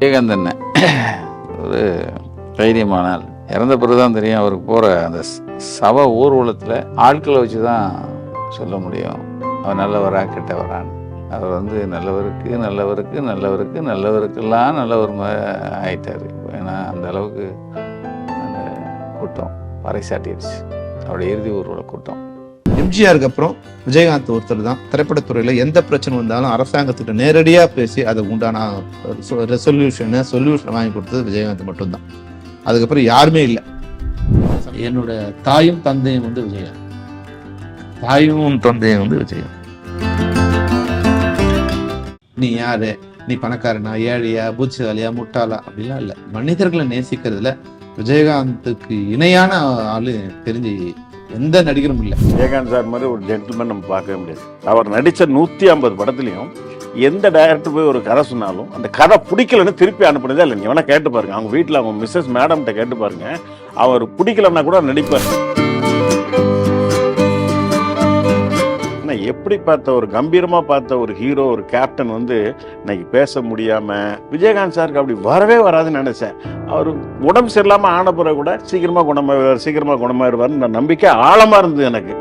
விஜயகாந்த் ஒரு தைரியமான ஆள். இறந்த பிறகுதான் தெரியும் அவருக்கு போகிற அந்த சவ ஊர்வலத்தில் ஆட்களை வச்சு தான் சொல்ல முடியும் அவர் நல்லவரா கெட்டவரான்னு. அவர் நல்லவருக்கு நல்லவருக்கு நல்லவருக்கு நல்லவருக்கெல்லாம் நல்லவர் ஆயிட்டார். ஏன்னா அந்த அளவுக்கு அந்த கூட்டம் பறைசாட்டிடுச்சு அவருடைய இறுதி ஊர்வல கூட்டம். எம்ஜிஆருக்கு அப்புறம் விஜயகாந்த் ஒருத்தர் தான் திரைப்படத்துறையில எந்த பிரச்சனை வந்தாலும் அரசாங்கத்திட்ட நேரடியா பேசி அதை உண்டான சொல்யூஷன் வாங்கி கொடுத்தது விஜயகாந்த் மட்டும்தான். அதுக்கப்புறம் யாருமே இல்லை. என்னோட தாயும் தந்தையும் விஜயகாந்த். தாயும் தந்தையும் விஜயகாந்த். நீ யாரு, நீ பணக்காரனா ஏழையா புத்திசாலியா முட்டாளா அப்படிலாம் இல்லை. மனிதர்களை நேசிக்கிறதுல விஜயகாந்துக்கு இணையான ஆளு தெரிஞ்சு எந்த நடிகரும் இல்லை. விஜயகாந்த் சார் மாதிரி ஒரு ஜென்டில்மேன் நம்ம பார்க்கவே முடியாது. அவர் நடித்த 150 படத்துலையும் எந்த டைரக்டர் போய் ஒரு கதை சொன்னாலும் அந்த கதை பிடிக்கலன்னு திருப்பி அனுப்புனதே இல்லை. நீ வேணா கேட்டு பாருங்க, அவங்க வீட்டில் அவங்க மிஸ்ஸஸ் மேடம்கிட்ட கேட்டு பாருங்க, அவர் பிடிக்கலன்னா கூட நடிப்பார். எப்படி பார்த்த ஒரு கம்பீரமா பார்த்த ஒரு ஹீரோ, ஒரு கேப்டன் இன்னைக்கு பேச முடியாம விஜயகாந்த் சாருக்கு அப்படி வரவே வராதுன்னு நினைச்சேன். அவர் உடம்பு சரியில்லாம ஆன பிறகு கூட சீக்கிரமா குணமாயிருவார் நம்பிக்கை ஆழமா இருந்தது எனக்கு.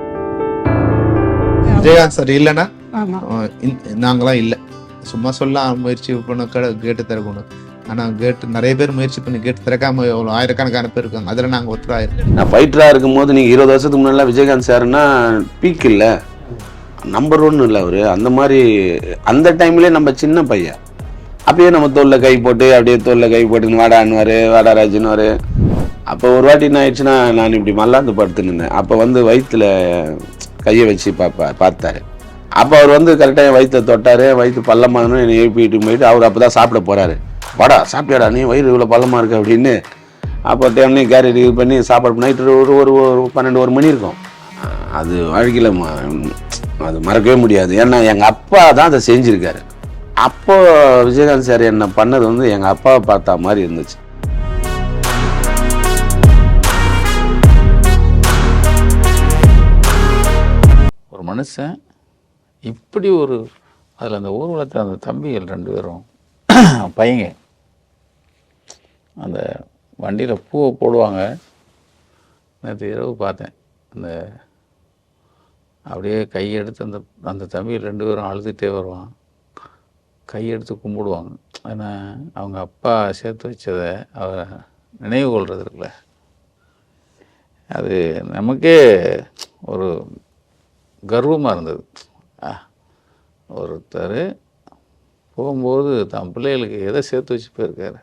விஜயகாந்த் சார் இல்லைன்னா நாங்களாம் இல்லை. சும்மா சொல்ல முயற்சி பண்ண கேட்டு திறக்கணும். ஆனா கேட்டு நிறைய பேர் முயற்சி பண்ணி கேட்டு திறக்காம எவ்வளவு ஆயிரக்கணக்கான பேர் இருக்காங்க. அதுல நாங்க ஒருத்தராயிருக்கோம். நான் ஃபைட்டரா இருக்கும் போது நீங்க 20 வருஷத்துக்கு முன்னாடி விஜயகாந்த் சார்னா பீக் இல்ல, நம்பர் 1 இல்லை அவரு. அந்த மாதிரி அந்த டைம்லேயே நம்ம சின்ன பையன் அப்பயே நம்ம தோல்ல கை போட்டு அப்படியே தோல்ல கை போட்டு வாடான்னுவார், வாடாராஜுன்னுவார். அப்போ ஒரு வாட்டி என்ன ஆயிடுச்சுன்னா, நான் இப்படி மல்லாந்து படுத்துன்னு இருந்தேன். அப்போ வயிற்றுல கையை வச்சு பார்த்தாரு. அப்போ அவர் கரெக்டாக வயிற்றை தொட்டார். வயிற்று பள்ளமாகனு என்னை எழுப்பிட்டு போயிட்டு அவர் அப்போ தான் சாப்பிட போகிறாரு. வாடா சாப்பிட்டியாடா, நீ வயிறு இவ்வளோ பள்ளமாக இருக்கு அப்படின்னு. அப்போ டைம்னே கேரட் இது பண்ணி சாப்பாடு நைட்டு ஒரு 12 மணி இருக்கும். அது வாழ்க்கையில் அது மறக்கவே முடியாது. ஏன்னா எங்கள் அப்பா தான் அதை செஞ்சுருக்காரு. அப்போ விஜயகாந்த் சார் என்ன பண்ணது எங்கள் அப்பாவை பார்த்தா மாதிரி இருந்துச்சு. ஒரு மனுஷன் இப்படி அதில் அந்த ஊர்வலத்தில் அந்த தம்பிகள் 2 பேரும் பையங்க அந்த வண்டியில் பூவை போடுவாங்க. நேற்று இரவு பார்த்தேன். அப்படியே கையெடுத்து அந்த தம்பிகள் 2 பேரும் அழுதுகிட்டே வருவான். கையெடுத்து கும்பிடுவாங்க. ஏன்னா அவங்க அப்பா சேர்த்து வச்சதை அவரை நினைவு கொள்வது இருக்குல்ல, அது நமக்கே ஒரு கர்வமாக இருந்தது. ஒருத்தர் போகும்போது தான் பிள்ளைகளுக்கு எதை சேர்த்து வச்சு போயிருக்காரு,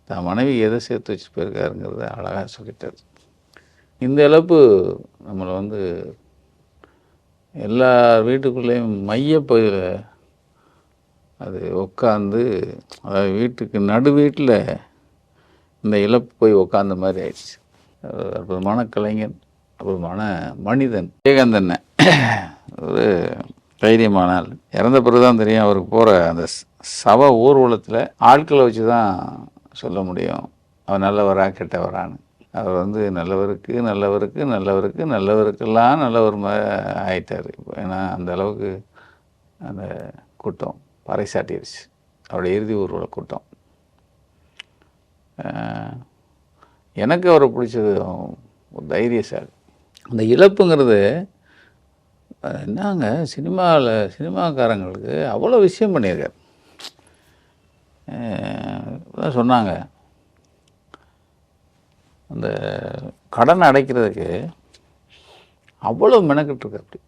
தான் மனைவி எதை சேர்த்து வச்சு போயிருக்காருங்கிறத அழகாக சொல்லிட்டார். இந்த இழப்பு நம்மளை எல்லா வீட்டுக்குள்ளேயும் மையப்பகுதியில் அது உட்காந்து, அதாவது வீட்டுக்கு நடு வீட்டில் இந்த இழப்பு போய் உட்காந்த மாதிரி ஆயிடுச்சு. அற்புதமான கலைஞன், அற்புதமான மனிதன் விஜயகாந்த். ஒரு தைரியமான ஆள். இறந்த பிறகு தான் தெரியும் அவருக்கு போகிற அந்த சவ ஊர்வலத்தில் ஆட்களை வச்சு தான் சொல்ல முடியும் அவர் நல்லவரா கெட்டவரான்னு. அவர் நல்லவருக்கு நல்லவருக்கு நல்லவருக்கு நல்லவருக்கெல்லாம் நல்லவர் ஆயிட்டார். ஏன்னா அந்த அளவுக்கு அந்த கூட்டம் பறைசாட்டிடுச்சு அவருடைய இறுதி ஊர்வல கூட்டம். எனக்கு அவரை பிடிச்சது ஒரு தைரியசாலி. அந்த இழப்புங்கிறது என்னங்க, சினிமாக்காரங்களுக்கு அவ்வளோ விஷயம் பண்ணியிருக்கார். சொன்னாங்க அந்த கடனை அடைக்கிறதுக்கு அவ்வளோ மெனக்கிட்டுருக்கு. அப்படி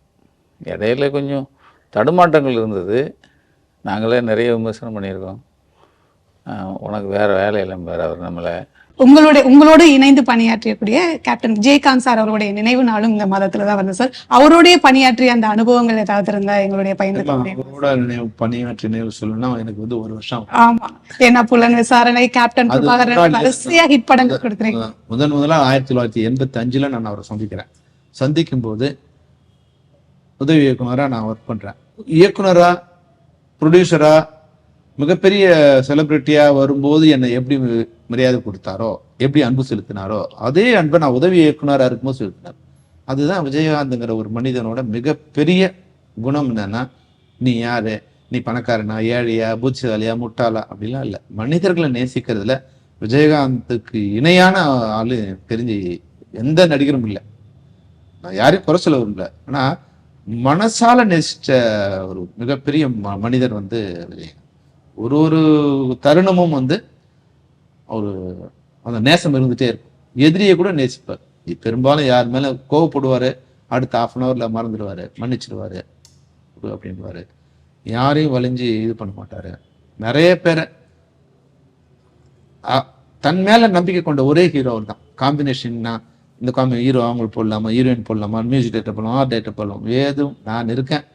இடையில கொஞ்சம் தடுமாட்டங்கள் இருந்தது. நாங்களே நிறைய விமர்சனம் பண்ணியிருக்கோம். உனக்கு வேறு வேலை இல்லைம்பார் அவர் நம்மளை. உங்களோட இணைந்து பணியாற்றியக்கூடிய கேப்டன் விஜயகாந்த் சார் அவருடைய நினைவு நாளும் இந்த மாதத்துல தான் வருது சார். அவருடைய பணியாற்றிய அந்த அனுபவங்கள் ஏதாவது இருந்தா எங்களுடைய பணியாற்றிய நினைவு சொல்லணும்னா எனக்கு 1 வருஷம். ஆமா, ஏன்னா புலன் விசாரணை, கேப்டன் பிரபாகரன் வரிசையா ஹிட் படங்கள் கொடுத்துருக்கீங்க. முதலா 1985 நான் அவரை சந்திக்கும் போது உதவி இயக்குனரா நான் ஒர்க் பண்றேன். இயக்குனரா ப்ரொடியூசரா மிகப்பெரிய செலிபிரிட்டியா வரும்போது என்னை எப்படி மரியாதை கொடுத்தாரோ, எப்படி அன்பு செலுத்தினாரோ, அதே அன்பை நான் உதவி இயக்குனராக இருக்கும்போது செலுத்தினார். அதுதான் விஜயகாந்த்ங்கிற ஒரு மனிதனோட மிகப்பெரிய குணம். என்னன்னா, நீ யாரு, நீ பணக்காரனா, ஏழையா, புத்திசாலியா, முட்டாளா அப்படிலாம் இல்லை. மனிதர்களை நேசிக்கிறதுல விஜயகாந்துக்கு இணையான ஆளு தெரிஞ்சு எந்த நடிகரும் இல்லை. நான் யாரையும் குறை சொல்ல விரும்பல. ஆனா மனசால நேசிச்ச ஒரு மிகப்பெரிய மனிதர் வந்து விஜயகாந்த். ஒரு ஒரு தருணமும் வந்து ஒரு அந்த நேசம் இருந்துட்டே இருக்கும். எதிரியை கூட நேசிப்பார். பெரும்பாலும் யார் மேல கோவப்படுவாரு, அடுத்த 1/2 அன் ஹவர்ல மறந்துடுவாரு, மன்னிச்சிடுவாரு அப்படின்வாரு. யாரையும் வலிஞ்சு இது பண்ண மாட்டாரு. நிறைய பேரை தன் மேல நம்பிக்கை கொண்ட ஒரே ஹீரோ அவர் தான். காம்பினேஷன்னா இந்த ஹீரோ அவங்களுக்கு போடலாமா, ஹீரோயின் போடலாமா, மியூசிக் டேரக்டர் போடலாமா, ஆர்ட் டேரக்டர் போடலாம், எதுவும் நான் இருக்கேன்,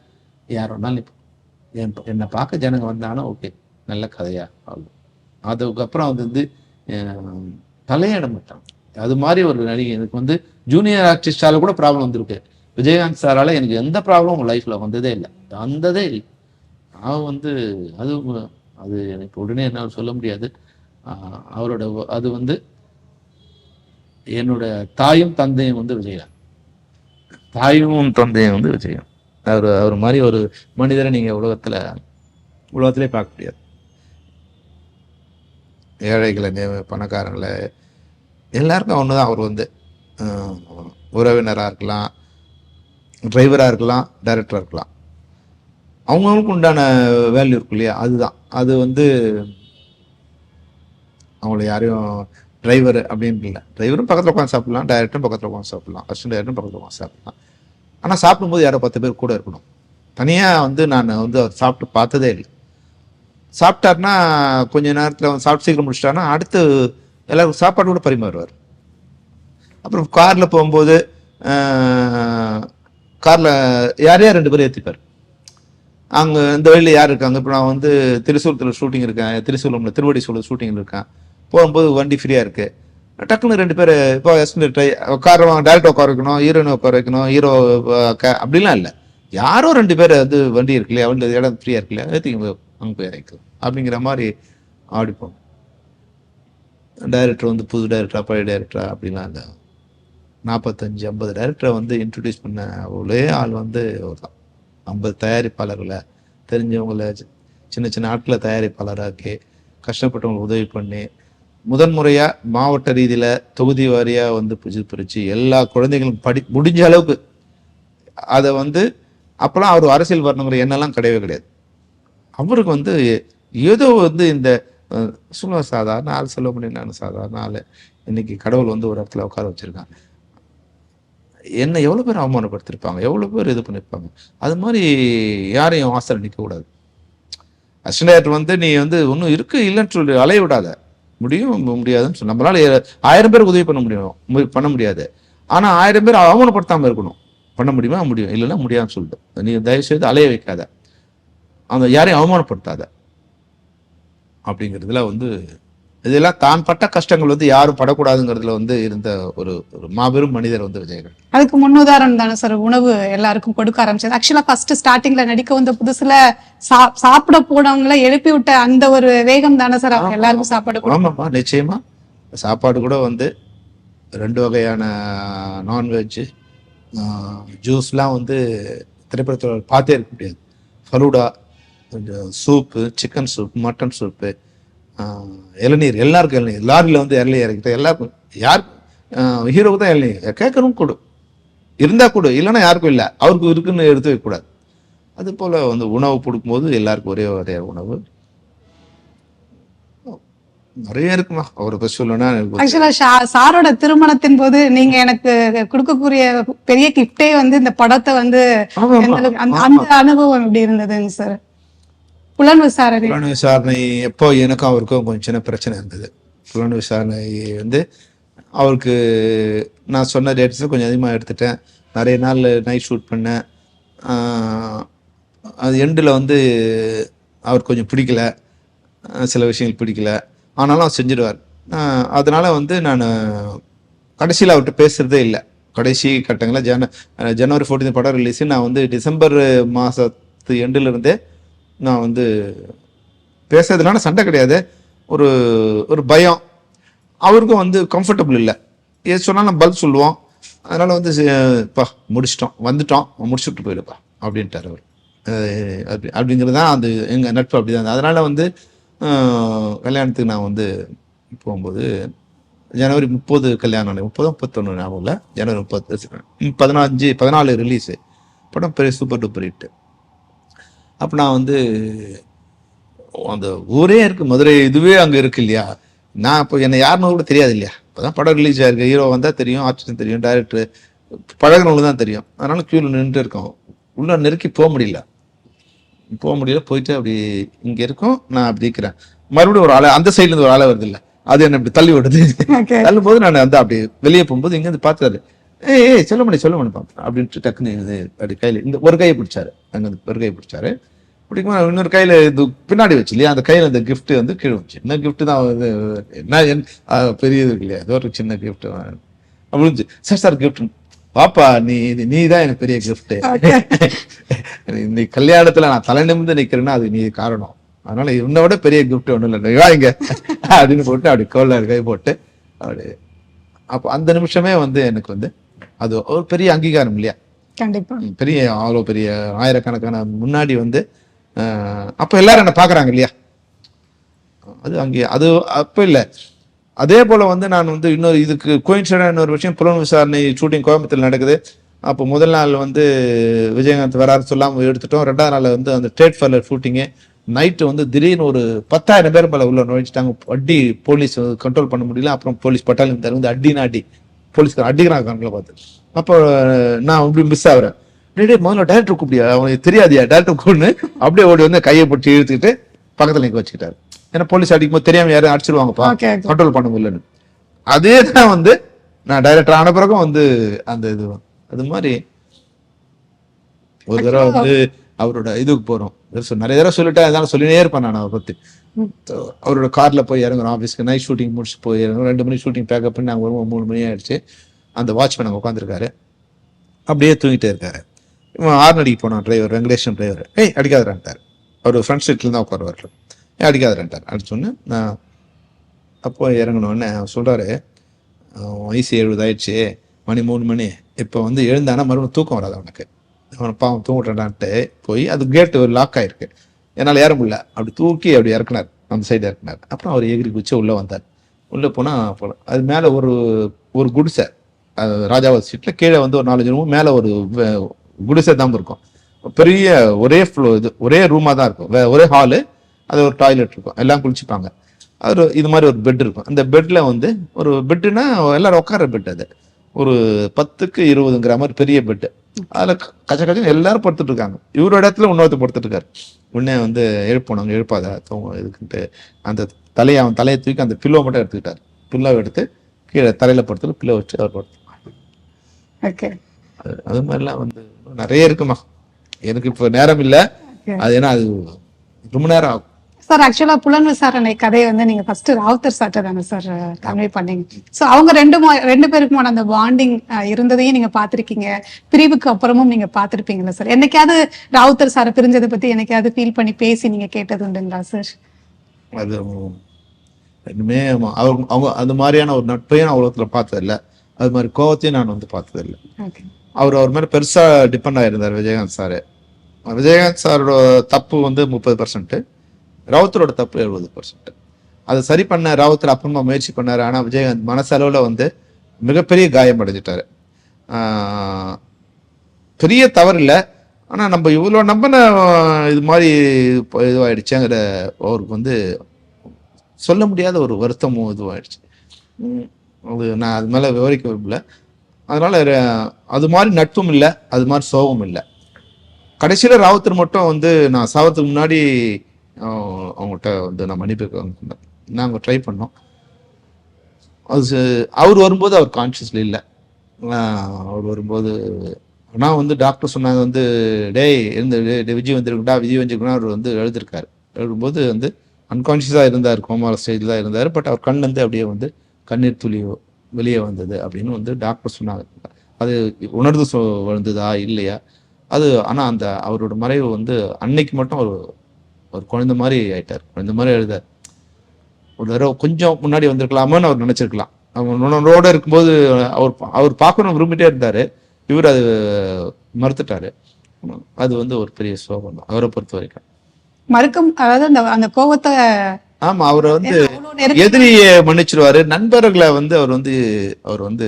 யார் வேணாலும் என்னை பார்க்க ஜனங்க வந்தாலும் ஓகே, நல்ல கதையா ஆகும். அதுக்கப்புறம் வந்து தலையிட மாட்டான். அது மாதிரி ஒரு நடிகை. எனக்கு வந்து ஜூனியர் ஆர்டிஸ்டால கூட ப்ராப்ளம் வந்திருக்கு. விஜயகாந்த் சாரால எனக்கு எந்த ப்ராப்ளமும் லைஃப்ல வந்ததே இல்லை, வந்ததே இல்லை. நான் வந்து அது எனக்கு உடனே என்னால் சொல்ல முடியாது. அவரோட அது வந்து என்னோட தாயும் தந்தையும் வந்து விஜயகாந்த். தாயும் தந்தையும் வந்து விஜயகாந்த். அவர் மாதிரி ஒரு மனிதரை நீங்க உலகத்திலே பார்க்க முடியாது. ஏழைகளை, பணக்காரங்களை எல்லாருக்கும் ஒண்ணுதான். அவர் வந்து உறவினராக இருக்கலாம், டிரைவராக இருக்கலாம், டைரக்டராக இருக்கலாம். அவங்களுக்கு உண்டான வேல்யூ இருக்கு இல்லையா, அதுதான். அது வந்து அவங்கள யாரையும் டிரைவர் அப்படின்னு இல்லை. டிரைவரும் பக்கத்தில் உட்காந்து சாப்பிடலாம், டைரக்டரும் பக்கத்தில் உட்காந்து சாப்பிடலாம், அசிஸ்டன்ட் டைரக்டரும் பக்கத்தில் உட்காந்து சாப்பிடலாம். ஆனால் சாப்பிடும்போது யாரோ 10 பேர் கூட இருக்கணும். தனியாக வந்து நான் வந்து அவர் சாப்பிட்டு பார்த்ததே இல்லை. சாப்பிட்டாருன்னா கொஞ்ச நேரத்தில் வந்து சாப்பிட்டு சீக்கிரம் முடிச்சிட்டாருன்னா அடுத்து எல்லாருக்கும் சாப்பாடு கூட பரிமாறுவார். அப்புறம் காரில் போகும்போது காரில் யாரையா 2 பேர் ஏற்றிப்பார். அங்கே இந்த வழியில் யார் இருக்காங்க, இப்போ நான் வந்து திருசூலத்தில் ஷூட்டிங் இருக்கேன், திருசூலமில் திருவடி சூழல் ஷூட்டிங் இருக்கேன், போகும்போது வண்டி ஃப்ரீயாக இருக்குது, டக்குன்னு 2 பேர் இப்போ உட்கார டேரக்டர் உட்கார வைக்கணும், ஹீரோயினை உட்கார வைக்கணும், ஹீரோ அப்படிலாம் இல்லை. யாரோ 2 பேர் வந்து வண்டி இருக்கு இல்லையா, வந்து இடம் ஃப்ரீயாக இருக்கு இல்லையா, ஏற்றிங்க அங்கே போய் இறக்கும் அப்படிங்கிற மாதிரி ஆடிப்போம். டைரக்டர் வந்து புது டைரக்டரா பழைய டைரக்டரா அப்படிலாம் இல்லை. 45-50 டைரக்டரை வந்து இன்ட்ரடியூஸ் பண்ண ஒரே ஆள் வந்து அவர் தான். 50 தயாரிப்பாளர்களை தெரிஞ்சவங்கள சின்ன சின்ன ஆட்களை தயாரிப்பாளராக்கி கஷ்டப்பட்டவங்களுக்கு உதவி பண்ணி முதன்முறையாக மாவட்ட ரீதியில் தொகுதி வாரியாக வந்து பிரித்து எல்லா குழந்தைகளும் முடிஞ்ச அளவுக்கு அதை வந்து அப்போலாம் அவர் அரசியல் வரணுங்கிற எண்ணெல்லாம் கிடையவே கிடையாது. அவருக்கு வந்து ஏதோ வந்து இந்த சொல்லுவ சாதாரண ஆள், சொல்ல முடியும், நான் சாதாரண ஆள், இன்னைக்கு கடவுள் வந்து ஒரு இடத்துல உட்கார வச்சிருக்காங்க. என்ன எவ்வளோ பேர் அவமானப்படுத்திருப்பாங்க, எவ்வளோ பேர் இது பண்ணியிருப்பாங்க. அது மாதிரி யாரையும் ஆசையில் நிற்கக்கூடாது. அசிஸ்டன்ட் டைரக்டர் வந்து நீ வந்து ஒன்றும் இருக்கு இல்லைன்னு சொல்லி அலைய விடாத. முடியாதுன்னு சொல்லி நம்மளால 1000 பேருக்கு உதவி பண்ண முடியாது. ஆனால் 1000 பேர் அவமானப்படுத்தாமல் இருக்கணும். பண்ண முடியுமா? முடியும். இல்லைன்னா முடியாதுன்னு சொல்லிட்டு நீ தயவுசெய்து அலைய வைக்காத, அந்த யாரையும் அவமானப்படுத்தாத அப்படிங்கிறதுல வந்து இதெல்லாம் தான் பட்ட கஷ்டங்கள் வந்து யாரும் படக்கூடாதுங்கிறதுல வந்து இருந்த ஒரு மாபெரும் மனிதர் வந்து விஜயகாந்த். அதுக்கு முன்னுதாரணம் தானே சார் உணவு எல்லாருக்கும் கொடுக்க ஆரம்பிச்சது. ஆக்சுவலா ஃபர்ஸ்ட் ஸ்டார்டிங்ல நடிக்க வந்த புதுசுல சாப்பிட போனவங்கள எழுப்பி விட்ட அந்த ஒரு வேகம் தானே சார் அவங்க எல்லாருக்கும் சாப்பாடு. ஆமாம்மா, நிச்சயமா. சாப்பாடு கூட வந்து 2 வகையான நான்வெஜ் ஜூஸ்லாம் வந்து திரைப்படத்தில் பார்த்தே இருக்க முடியாது. Falooda, soup, chicken soup, mutton soup, இளநீர், எல்லாருக்கும் இளநீர், லாரியில் வந்து இளநீர் இறக்கிட்ட எல்லாருக்கும், யாருக்கும் ஹீரோவுக்கு தான் இளநீர் கேட்கணும் கொடு, இருந்தால் கொடு, இல்லைன்னா யாருக்கும் இல்லை, அவருக்கு இருக்குன்னு எடுத்து வைக்கக்கூடாது. அது போல் வந்து உணவு கொடுக்கும்போது எல்லாருக்கும் ஒரே வகையான உணவு நிறைய இருக்குமா. அவரை பற்றி சொல்லணும்னா ஆக்சுவலா சாரோட திருமணத்தின் போது நீங்க எனக்கு கொடுக்கக்கூடிய பெரிய கிஃப்டே வந்து இந்த படத்தை வந்து அந்த அனுபவம் எப்படி இருந்ததுங்க சார்? புலன் விசாரணை எப்போ எனக்கும் அவருக்கும் கொஞ்சம் சின்ன பிரச்சனை இருந்தது. புலன் விசாரணை வந்து அவருக்கு நான் சொன்ன டேட்ஸில் கொஞ்சம் அதிகமாக எடுத்துட்டேன். நிறைய நாள் நைட் ஷூட் பண்ணேன். அது எண்டில் வந்து அவருக்கு கொஞ்சம் பிடிக்கல, சில விஷயங்கள் பிடிக்கல, ஆனாலும் செஞ்சிடுவார். அதனால வந்து நான் கடைசியில் அவர்கிட்ட பேசுறதே இல்லை. கடைசி கட்டங்களில் ஜனவரி 14 படம் ரிலீஸு, நான் வந்து டிசம்பர் மாதத்து எண்டிலிருந்தே நான் வந்து பேசுறதுனால சண்டை கிடையாது, ஒரு பயம். அவருக்கும் வந்து கம்ஃபர்டபுள் இல்லை. எது சொன்னாலும் நம்ம பதில் சொல்லுவோம். அதனால வந்து முடிச்சிட்டோம், வந்துட்டோம், முடிச்சுட்டு போயிடுப்பா அப்படின்ட்டார் அவர். அப்படிங்கிறது தான் அந்த எங்கள் நட்பு அப்படி தான். அதனால் வந்து கல்யாணத்துக்கு நான் வந்து போகும்போது ஜனவரி 30 கல்யாணம், 31 ஞாபகம் இல்லை, ஜனவரி 30, 14 ரிலீஸு படம், பெரிய சூப்பர் டூப்பர் ஹிட்டு. அப்போ நான் வந்து அந்த ஊரே இருக்கு, மதுரை இதுவே அங்கே இருக்கு இல்லையா. நான் இப்போ என்னை யாருன்னு கூட தெரியாது இல்லையா. இப்போ தான் படம் ரிலீஸ் ஆயிருக்கு, ஹீரோ வந்தால் தெரியும், ஆர்டிஸ்ட் தெரியும், டைரக்டர் பழகினவங்களுக்கு தான் தெரியும். அதனால கியூவில் நின்றுட்டு இருக்கோம், உள்ள நெருக்கி போக முடியல. போயிட்டு அப்படி இங்கே இருக்கோம், நான் அப்படி இருக்கிறேன். மறுபடியும் ஒரு ஆளை அந்த சைட்லேருந்து ஒரு ஆளை வருது இல்லை, அது என்ன இப்படி தள்ளி விடுது. தள்ளும் போது நான் வந்து அப்படி வெளியே போகும்போது இங்கேருந்து பார்த்தாரு, ஏய் சொல்ல முடியும் அப்படின்ட்டு டக்குன்னு அப்படி கையில் இந்த ஒரு கையை பிடிச்சாரு, அங்கே ஒரு கையை பிடிச்சாரு. பிடிக்கும் இன்னொரு கையில் இது பின்னாடி வச்சு இல்லையா, அந்த கையில் அந்த கிஃப்ட் வந்து கீழே வச்சு, என்ன கிஃப்ட் தான் வந்து என்ன பெரிய இது இல்லையா, ஏதோ ஒரு சின்ன கிஃப்ட் விழுந்துச்சு. சார் கிஃப்ட் பாப்பா, நீ தான் எனக்கு பெரிய கிஃப்ட். நீ கல்யாணத்துல நான் தலை நிமிர்ந்து நிக்கிறேன்னா அது நீ காரணம். அதனால இன்னை விட பெரிய கிஃப்ட் ஒன்றும் இல்லை, வாங்க அப்படின்னு போட்டு அப்படி கோல்ல கை போட்டு அப்படி. அப்போ அந்த நிமிஷமே வந்து எனக்கு வந்து அது ஒரு பெரிய அங்கீகாரம் இல்லையா. கண்டிப்பா பெரிய அவ்வளோ பெரிய ஆயிரக்கணக்கான முன்னாடி வந்து அப்போ எல்லாரும் என்ன பாக்குறாங்க இல்லையா. அது அங்கே அது அப்போ இல்லை. அதே போல வந்து நான் வந்து இன்னொரு இதுக்கு கோயின்சிடன்ட் ஒரு விஷயம், புலன் விசாரணை ஷூட்டிங் கோயம்புத்தூர் நடக்குது. அப்போ முதல் நாள் வந்து விஜயகாந்த் வராரு சொல்லாமல் எடுத்துட்டோம். 2வது நாள் வந்து அந்த ட்ரேட் ஃபர்லர் ஷூட்டிங்கு நைட்டு வந்து திடீர்னு ஒரு 10,000 பேர் மேலே உள்ள நுழைச்சிட்டாங்க. அடி போலீஸ் கண்ட்ரோல் பண்ண முடியல. அப்புறம் போலீஸ் பட்டாலியன் தருவது அடி போலீஸ்கார அடிக்கிறாங்க கண்ணில் பார்த்து. அப்போ நான் இப்படி மிஸ் ஆகுறேன். முதல்ல டேரக்டர் கூப்பிடியா, அவனுக்கு தெரியாதியா டேரக்டர் கூப்பிடுன்னு அப்படியே ஓடி வந்து கையை பிடிச்சி இழுத்துக்கிட்டு பக்கத்தில் நிற்க வச்சுக்கிட்டாரு. ஏன்னா போலீஸ் அடிக்கும் போது தெரியாம யாரும் அடிச்சிருவாங்கப்பா, கண்ட்ரோல் பண்ண முடியலன்னு. அதே தான் வந்து நான் டைரக்டர் ஆன பிறகும் வந்து அந்த இது அது மாதிரி ஒரு தடவை வந்து அவரோட இதுக்கு போறோம். நிறைய தடவை சொல்லிட்டேன், அதனால சொல்லினே இருப்பேன் நான் அவரை பத்தி. அவரோட கார்ல போய் இறங்குறோம், ஆஃபீஸ்க்கு நைட் ஷூட்டிங் முடிச்சு போய் இறங்குறோம். 2 மணி ஷூட்டிங் பேக்கப் பண்ணி நாங்கள் வருவோம், 3 மணி ஆயிடுச்சு. அந்த வாட்ச்மேன் அங்கே உட்காந்துருக்காரு, அப்படியே தூங்கிட்டே இருக்காரு. இவன் ஆர்னடிக்கு போனான் டிரைவர், வெங்கடேஷன் டிரைவர். அடிக்காதரான்ட்டார். அவர் ஃப்ரண்ட் சீட்ல தான் உட்காருவார். அடிக்காதரான்ட்டார். அடிச்சோன்னு நான் அப்போ இறங்கணுன்னு சொல்றாரு, வயசு 70 ஆயிடுச்சு, மணி 3 மணி, இப்போ வந்து எழுந்தானா மறுபடியும் தூக்கம் வராது அவனுக்கு, அவனை பாவம் தூங்கிட்டான்ட்டு போய் அது கேட்டு ஒரு லாக் ஆயிருக்கு, என்னால் ஏற முடியல. அப்படி தூக்கி அப்படி இறக்குனார், அந்த சைடு இறக்குனார். அப்புறம் அவர் எகிரி குச்சி உள்ளே வந்தார். உள்ளே போனால் அது மேலே ஒரு குடிசை, ராஜாவாதி ஸ்ட்ரீட்ல கீழே வந்து ஒரு 4-5 ரூம், மேலே ஒரு குடிசை தான் இருக்கும். பெரிய ஒரே ஃப்ளோ, இது ஒரே ரூமாக தான் இருக்கும், ஒரே ஹாலு, அது ஒரு டாய்லெட் இருக்கும், எல்லாம் குளிச்சுப்பாங்க. அது இது மாதிரி ஒரு பெட் இருக்கும். அந்த பெட்ல வந்து ஒரு பெட்டுனா எல்லாரும் உட்கார பெட், அது ஒரு 10க்கு 20ங்கிற மாதிரி பெரிய பெட்டு. அதில் கச்ச எல்லாரும் படுத்துட்டு இருக்காங்க. இவரோட இடத்துல இன்னொருத்தர் படுத்துட்டு இருக்காரு. உடனே வந்து எழுப்பணும், எழுப்பாத இதுக்குன்ட்டு அந்த அவன் தலையை தூக்கி அந்த பில்லோ மட்டும் எடுத்துக்கிட்டார். பில்லோ எடுத்து கீழே தலையில படுத்துட்டு பில்லோ வச்சு அவர் படுத்து. அது மாதிரிலாம் வந்து நிறைய இருக்குமா. எனக்கு இப்போ நேரம் இல்லை, அது ஏன்னா அது ரொம்ப நேரம் ஆகும். சார் ஆக்சுவலா புலன் விசாரணை கதையை வந்து நீங்க ஃபர்ஸ்ட் ராவுத்தர் சார்ட்ட தானே சார் கன்வே பண்ணீங்க. ஸோ அவங்க ரெண்டு பேருக்குமான அந்த பாண்டிங் இருந்ததையும் நீங்க பாத்திருக்கீங்க, பிரிவுக்கு அப்புறமும் நீங்க பாத்திருப்பீங்களா சார்? என்னைக்காவது ராவுத்தர் சாரை பிரிஞ்சதை பத்தி என்னைக்காவது ஃபீல் பண்ணி பேசி நீங்க கேட்டது உண்டுங்களா சார்? அது இன்னுமே அவங்க அந்த மாதிரியான ஒரு நட்பையும் நான் உலகத்துல பார்த்ததில்லை, அது மாதிரி கோவத்தையும் நான் வந்து பார்த்ததில்லை. அவர் மேலே பெருசா டிபெண்ட் ஆயிருந்தார் விஜயகாந்த் சாரு. விஜயகாந்த் சாரோட தப்பு வந்து 30%, ராவுத்தரோட தப்பு 70%. அதை சரி பண்ண ராவுத்தர் அப்புறமா முயற்சி பண்ணாரு. ஆனால் விஜயகாந்த் மனசளவில் வந்து மிகப்பெரிய காயம் அடைஞ்சிட்டாரு. பெரிய தவறு இல்லை, ஆனால் நம்ம இவ்வளோ நம்பின இது மாதிரி இதுவாயிடுச்சுங்கிற அவருக்கு வந்து சொல்ல முடியாத ஒரு வருத்தமும் இதுவாயிடுச்சு. அது நான் அது மேலே விவரிக்க விரும்பல. அதனால அது மாதிரி நட்பும் இல்லை, அது மாதிரி சோகமும் இல்லை. கடைசியில் ராவுத்தர் மட்டும் வந்து நான் சாவத்துக்கு முன்னாடி அவங்கள்ட்ட வந்து நான் மன்னிப்பு நாங்கள் ட்ரை பண்ணோம். அது அவர் வரும்போது அவர் கான்ஷியஸ்ல இல்லை. அவர் வரும்போது ஆனால் வந்து டாக்டர் சொன்னாங்க வந்து விஜய் வந்துருக்குன்னா அவர் வந்து எழுதிருக்காரு. எழுதும்போது வந்து அன்கான்ஷியஸாக இருந்தார், கோமால ஸ்டேஜில் தான் இருந்தார். பட் அவர் கண்ணிலேருந்து அப்படியே வந்து கண்ணீர் துளியோ வெளியே வந்தது அப்படின்னு வந்து டாக்டர் சொன்னாங்க. அது உணர்ந்து வந்ததா இல்லையா அது, ஆனால் அந்த அவரோட மறைவு வந்து அன்னைக்கு மட்டும் ஒரு குழந்தை மாதிரி ஆயிட்டார். குழந்தை மாதிரி எழுதார். ஒரு தடவை கொஞ்சம் முன்னாடி வந்திருக்கலாமான்னு அவர் நினைச்சிருக்கலாம். அவனோட இருக்கும்போது அவர் பார்க்கணும் விரும்பிட்டே இருந்தாரு. இவர் அது மறுத்துட்டாரு. அது வந்து ஒரு பெரிய சோகம் தான் அவரை பொறுத்த வரைக்கும். அதாவது அந்த அந்த கோவத்தை ஆமா, அவரை வந்து அவ்வளவு நெருக்கமா- எதிரியை மன்னிச்சிருவாரு, நண்பர்களை வந்து அவர் வந்து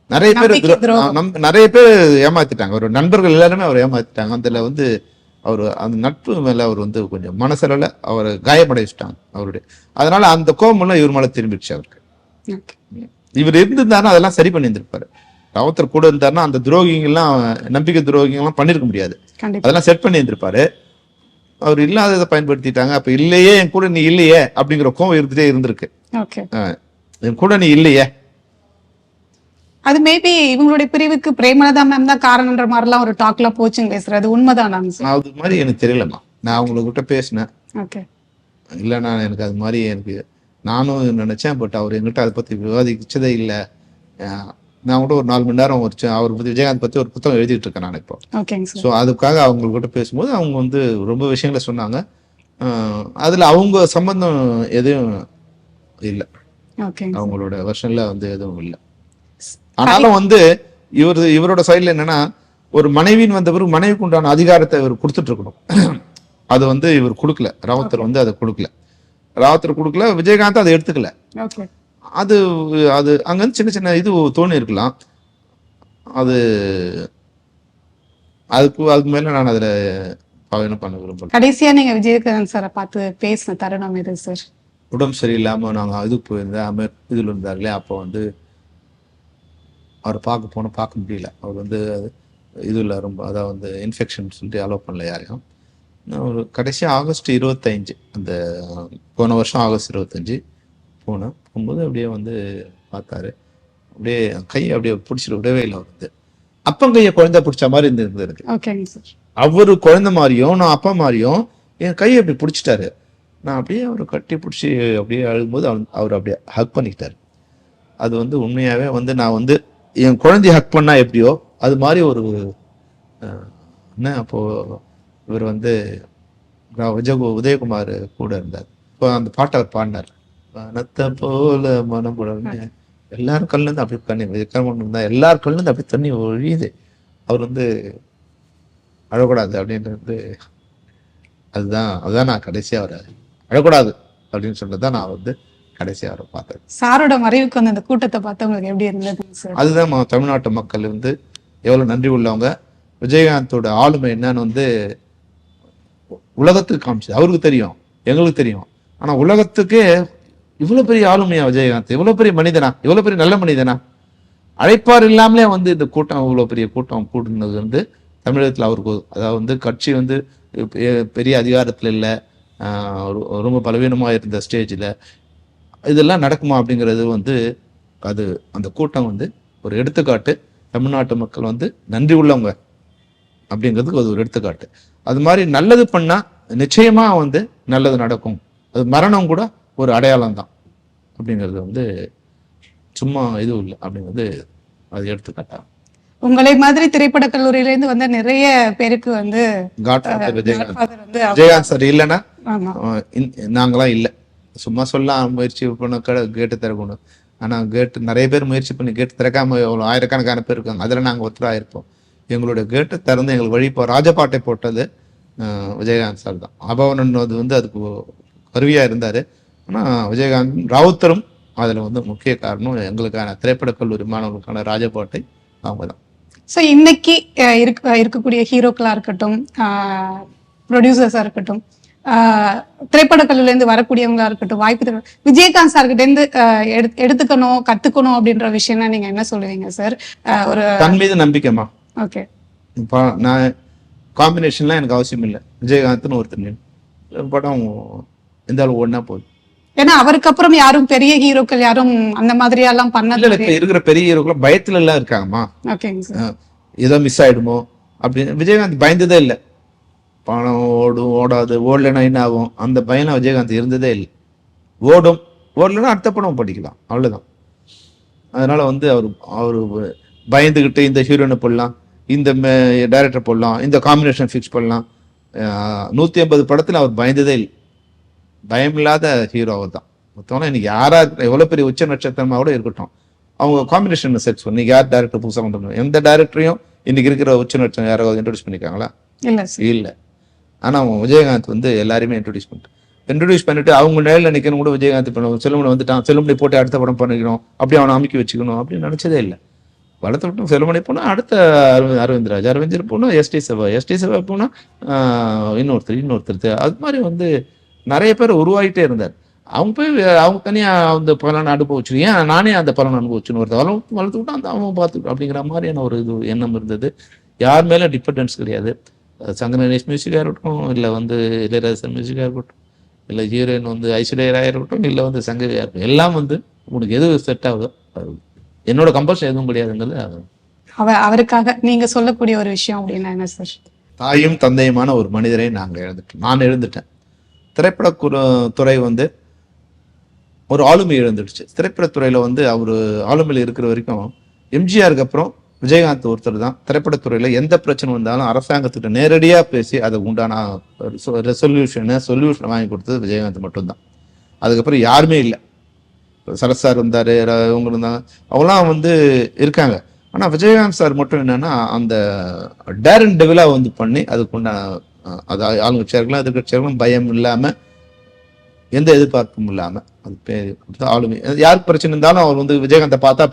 நிறைய பேர் நம்பிக்கை துரோகம். நிறைய பேர் ஏமாத்திட்டாங்க. அவர் நண்பர்கள் எல்லாருமே அவர் ஏமாத்திட்டாங்க. அதுல வந்து அவர் அந்த நட்பு மேல அவர் வந்து கொஞ்சம் மனசளவுல அவர் காயமடைச்சிட்டாங்க அவருடைய. அதனால அந்த கோபம் எல்லாம் இவர் மேல திரும்பிடுச்சு அவருக்கு. Okay. இவர் இருந்திருந்தாருன்னா அதெல்லாம் சரி பண்ணியிருந்திருப்பாரு. ராவுத்தர் கூட இருந்தாருன்னா அந்த துரோகிங்கெல்லாம், நம்பிக்கை துரோகிங்கெல்லாம் பண்ணிருக்க முடியாது. கண்டிப்பா. அதெல்லாம் செட் பண்ணி இருந்திருப்பாரு. அவர் இல்லாததை பயன்படுத்திட்டாங்க. அப்ப இல்லையே, என் கூட நீ இல்லையே அப்படிங்கிற கோவம் இருந்துட்டே இருந்திருக்கு. ஓகே. என் கூட நீ இல்லையே. அது மேபி இவங்களுடைய பிரிவுக்கு பிரேமலதா மேம் தான் காரணம்ன்ற மாதிரிலாம் ஒரு டாக்ல போச்சுங்களே சார், அது உண்மைதானாங்க சார்? அது மாதிரி எனக்கு தெரியலம்மா. நான் உங்ககிட்ட பேசினேன். ஓகே. இல்லைண்ணா எனக்கு அது மாதிரி எனக்கு நானும் நினைச்சேன். பட் அவர் என்கிட்ட அதை பத்தி விவாதிச்சதே இல்லை. நான் கூட ஒரு 4 மணி நேரம் அவர் பத்தி, விஜயகாந்த் பத்தி ஒரு புத்தகம் எழுதிட்டு இருக்கேன் நான் இப்போ. ஓகேங்க சார். ஸோ அதுக்காக அவங்ககிட்ட பேசும்போது அவங்க வந்து ரொம்ப விஷயங்களை சொன்னாங்க. அதுல அவங்க சம்பந்தம் எதுவும் இல்லை, ஓகேங்க. அவங்களோட வெர்ஷன்ல வந்து எதுவும் இல்லை. ஆனாலும் வந்து இவரோட சைட்ல என்னன்னா, ஒரு மனைவின்னு வந்த பிறகு மனைவிக்கு உண்டான அதிகாரத்தை இவர் கொடுத்துட்டு இருக்கணும். அது வந்து இவர் கொடுக்கல. ராவுத்தர் வந்து அதை கொடுக்கல. விஜயகாந்த் அதை எடுத்துக்கல. ஓகே. அது அது அங்க சின்ன சின்ன இது தோணி இருக்கலாம். அதுக்கு மேல நான் அதுல என்ன பண்ண விரும்பல. கடைசியா நீங்க விஜயகாந்த் சாரை பார்த்து பேசின தருணம் எது சார்? உடம்பு சரியில்லாம நாங்க இதுக்கு போயிருந்தேன், இதுல இருந்தார் இல்லையா, அப்போ வந்து அவரை பார்க்க முடியல. அவர் வந்து இதுல ரொம்ப அதாவது வந்து இன்ஃபெக்ஷன் சொல்லிட்டு அலோவ் பண்ணல யாரையும். ஒரு கடைசி ஆகஸ்ட் 25, அந்த போன வருஷம் ஆகஸ்ட் 25 போகும்போது அப்படியே வந்து பார்த்தாரு. அப்படியே கையை அப்படியே பிடிச்சிட்டு விடவே இல்லை. அவர் வந்து அப்பங்கைய குழந்தை பிடிச்ச மாதிரி இருந்திருக்கு. ஓகேங்க சார். அவரு குழந்தை மாதிரியும் நான் அப்பா மாதிரியும் என் கையை அப்படி பிடிச்சிட்டாரு. நான் அப்படியே அவரை கட்டி பிடிச்சி அப்படியே அழுகும்போது அவர் அப்படியே ஹக் பண்ணிக்கிட்டாரு. அது வந்து உண்மையாவே வந்து நான் வந்து என் குழந்தைய ஹக் பண்ணா எப்படியோ அது மாதிரி ஒரு என்ன, அப்போ இவர் வந்து உதயகுமார் கூட இருந்தார். இப்போ அந்த பாட்டை அவர் பாடினார், வனத்தை போல மனம் புலன்னு. எல்லாரும் கல்ல இருந்து அப்படி தண்ணி விக்ரமன் தான், எல்லார் கல்ல இருந்து அப்படி தண்ணி ஒழியுது. அவர் வந்து அழக்கூடாது அப்படின்றது, அதுதான் நான் கடைசியா அவரை அழக்கூடாது அப்படின்னு சொன்னதான் நான் வந்து கடைசியா அவரை பார்த்தேன். சாரோட மறைவுக்கு வந்து அந்த கூட்டத்தை பார்த்து உங்களுக்கு எப்படி இருந்தது சார்? அதுதான் தமிழ்நாட்டு மக்கள் வந்து எவ்வளவு நன்றி உள்ளவங்க. விஜயகாந்தோட ஆளுமை என்னன்னு வந்து உலகத்துக்கு காமிச்சு, அவருக்கு தெரியும், எங்களுக்கு தெரியும். ஆனா உலகத்துக்கே இவ்வளவு பெரிய ஆளுமையா விஜயகாந்த், இவ்வளவு பெரிய மனிதனா, இவ்வளவு பெரிய நல்ல மனிதனா, அழைப்பார் இல்லாமலே வந்து இந்த கூட்டம், இவ்வளவு பெரிய கூட்டம் கூடுனது வந்து தமிழகத்துல அவருக்கு, அதாவது வந்து கட்சி வந்து பெரிய அதிகாரத்துல இல்லை, ரொம்ப பலவீனமா இருந்த ஸ்டேஜ்ல இதெல்லாம் நடக்குமா அப்படிங்கிறது வந்து அது அந்த கூட்டம் வந்து ஒரு எடுத்துக்காட்டு. தமிழ்நாட்டு மக்கள் வந்து நன்றி உள்ளவங்க அப்படிங்கிறதுக்கு அது ஒரு எடுத்துக்காட்டு. அது மாதிரி நல்லது பண்ணா நிச்சயமா வந்து நல்லது நடக்கும். அது மரணம் கூட ஒரு அடையாளம் தான் அப்படிங்கிறது வந்து சும்மா இது இல்லை அப்படிங்கிறது அது எடுத்துக்காட்டா. உங்களை மாதிரி திரைப்பட கல்லூரியில இருந்து வந்த நிறைய பேருக்கு வந்து காட்ஃபாதர் Godfather வந்து விஜயகாந்த் சார் இல்லைன்னா ஆமா. நாங்களாம் இல்லை. சும்மா சொல்லலாம் முயற்சி பண்ண கேட்டு திறக்கணும். ஆனா கேட்டு நிறைய பேர் முயற்சி பண்ணி கேட்டு திறக்காம எவ்வளோ ஆயிரக்கணக்கான பேர் இருக்காங்க. அதுல நாங்க ஒருத்தராக இருப்போம். எங்களுடைய கேட்டு திறந்து எங்களுக்கு வழி ராஜபாட்டை போட்டது விஜயகாந்த் சார் தான். அபவனன் வந்து அதுக்கு கருவியா இருந்தாரு. ஆனா விஜயகாந்த் ராவுத்தரும் அதுல வந்து முக்கிய காரணம். எங்களுக்கான திரைப்பட கல்லூரி மாணவர்களுக்கான ராஜபாட்டை அவங்க தான். ஸோ இன்னைக்கு இருக்கக்கூடிய ஹீரோக்களா இருக்கட்டும், ப்ரொடியூசர்ஸா இருக்கட்டும், திரைப்பட கல்லூரில இருந்து வரக்கூடியவங்களா இருக்கட்டும், வாய்ப்பு விஜயகாந்த் சார்கிட்ட இருந்து எடுத்துக்கணும், கத்துக்கணும் அப்படின்ற விஷயம்னா நீங்க என்ன சொல்லுவீங்க சார்? ஒரு தன் மீது நம்பிக்கைமா. ஓகே. நான் காம்பினேஷன்லாம் எனக்கு அவசியம் இல்லை. விஜயகாந்த்னு ஒருத்தர் படம் எந்த அளவு ஒன்னா போகுது. ஏன்னா அவருக்கு அப்புறம் யாரும் பெரிய ஹீரோக்கள் யாரும் அந்த மாதிரியெல்லாம் பண்ணல. இருக்கிற பெரிய ஹீரோக்கள் பயத்துல எல்லாம் இருக்காங்கம்மா. ஓகேங்க சார். ஏதோ மிஸ் ஆயிடுமோ அப்படின்னு விஜயகாந்த் பயந்ததே இல்லை. பணம் ஓடும் ஓடாது, ஓடலைன்னா என்ன ஆகும் அந்த பயம் விஜயகாந்த் இருந்ததே இல்லை. ஓடலைன்னா அடுத்த படம் படிக்கலாம், அவ்வளவுதான். அதனால வந்து அவரு பயந்துகிட்டு இந்த ஹீரோனை போடலாம், இந்த டைரக்டர் போடலாம், இந்த காம்பினேஷன் ஃபிக்ஸ் பண்ணலாம். 150 படத்துல அவர் பயந்ததே இல்லை. பயமில்லாத ஹீரோ அவர் தான். மொத்தம் இன்னைக்கு யாரா எவ்வளவு பெரிய உச்ச நட்சத்திரமா கூட இருக்கட்டும், அவங்க காம்பினேஷன் செட்ஸ் பண்ணி யார் டைரக்டர் புதுசாக வந்துடணும், எந்த டைரக்டரையும் இன்னைக்கு இருக்கிற உச்ச நட்சத்திரம் யாராவது இன்ட்ரடியூஸ் பண்ணிருக்காங்களா? இல்ல சார். இல்லை. ஆனால் விஜயகாந்த் வந்து எல்லாருமே இன்ட்ரடியூஸ் பண்ணிட்டு அவங்க நேரில் நிற்கணும் கூட விஜயகாந்த் பண்ணுவோம். செல்லுமணி வந்துட்டான், செல்லுமணி போட்டு அடுத்த படம் பண்ணிக்கணும், அப்படியே அவனை அமைக்கி வச்சுக்கணும் அப்படின்னு நினச்சதே இல்லை. வளர்த்து விட்டு செல்லுமணி போனால் அடுத்த அரவிந்தர் போனால் எஸ்டி சபா போனால் இன்னொருத்தர் அது மாதிரி வந்து நிறைய பேர் உருவாகிட்டே இருந்தார். அவங்க போய் அவங்க தனியாக அந்த பலனை அனுபவிச்சு, ஏன் நானே அந்த பலனை அனுபவிச்சுன்னு ஒருத்தர் வளர்த்து விட்டா அந்த அவங்க பார்த்துக்கிட்டோம் அப்படிங்கிற மாதிரியான ஒரு இது எண்ணம் இருந்தது. யார் மேலே டிபெண்டன்ஸ் கிடையாது. சங்கரநேஷ் மியூசிக்காக இருக்கட்டும், இல்லை வந்து இளையராஜன் மியூசிக்காக இருக்கட்டும், இல்லை ஹீரோயின் வந்து ஐஸ்வர்யா ராயாக இருக்கட்டும், இல்லை வந்து சங்கவியாக இருக்கட்டும், எல்லாம் வந்து உனக்கு எது செட் ஆகுதோ என்னோட கம்பல்ஷன் எதுவும் கிடையாதுங்கிறது. அவருக்காக நீங்க சொல்லக்கூடிய ஒரு விஷயம் அப்படின்னா என்ன சார்? தாயும் தந்தையுமான ஒரு மனிதரை நான் எழுந்துட்டேன். திரைப்பட துறை வந்து ஒரு ஆளுமை எழுந்துடுச்சு. திரைப்படத்துறையில வந்து அவர் ஆளுமையில் இருக்கிற வரைக்கும் எம்ஜிஆருக்கு அப்புறம் விஜயகாந்த் ஒருத்தர் தான் திரைப்படத்துறையில் எந்த பிரச்சனை வந்தாலும் அரசாங்கத்திட்ட நேரடியாக பேசி அதை உண்டான சொல்யூஷனை வாங்கி கொடுத்தது விஜயகாந்த் மட்டும்தான். அதுக்கப்புறம் யாருமே இல்லை. சரத் சார் இருந்தார், இவங்க இருந்தாங்க, அவங்களாம் வந்து இருக்காங்க. ஆனால் விஜயகாந்த் சார் மட்டும் என்னன்னா அந்த டேரன் டெவிலாக வந்து பண்ணி அதுக்கு உண்டான அது ஆளுங்க சேர்க்கலாம் எதிர்கட்சியார்களும் பயம் இல்லாமல் எந்த எதிர்பார்ப்பும் இல்லாமல் அது பேர் ஆளுமை. யாருக்கு பிரச்சனை இருந்தாலும் அவர் வந்து விஜயகாந்தை பார்த்தா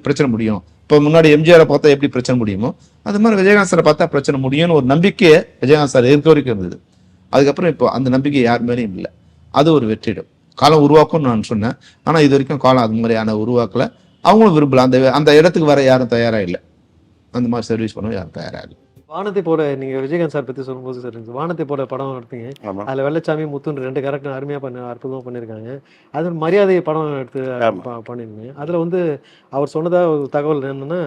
பிரச்சனை முடியும். இப்போ முன்னாடி எம்ஜிஆரை பார்த்தா எப்படி பிரச்சனை முடியுமோ அது மாதிரி விஜயகாந்த் சாரை பார்த்தா பிரச்சனை முடியும்னு ஒரு நம்பிக்கையை விஜயகாந்த் சார் இருக்க வரைக்கும் இருந்தது. அதுக்கப்புறம் இப்போ அந்த நம்பிக்கை யார் மேலேயும் இல்லை. அது ஒரு வெற்றிடம். காலம் உருவாக்கும்னு நான் சொன்னேன். ஆனால் இது வரைக்கும் காலம் அது மாதிரியான உருவாக்கல. அவங்களும் விரும்பல. அந்த இடத்துக்கு வர யாரும் தயாராக இல்லை. அந்த மாதிரி சர்வீஸ் பண்ண யாரும் தயாராக இல்லை. வானத்தை போல நீங்க விஜயகாந்த் சார் பத்தி சொல்லும்போது சார் வானத்தை போல படம் எடுத்தீங்க. அதுல வெள்ளச்சாமி முத்துன்னு 2 கேரக்டர் அருமையா அற்புதமா பண்ணிருக்காங்க. அது மரியாதை படம் எடுத்து பண்ணிருந்தீங்க. அதுல வந்து அவர் சொன்னதா ஒரு தகவல் என்னன்னா,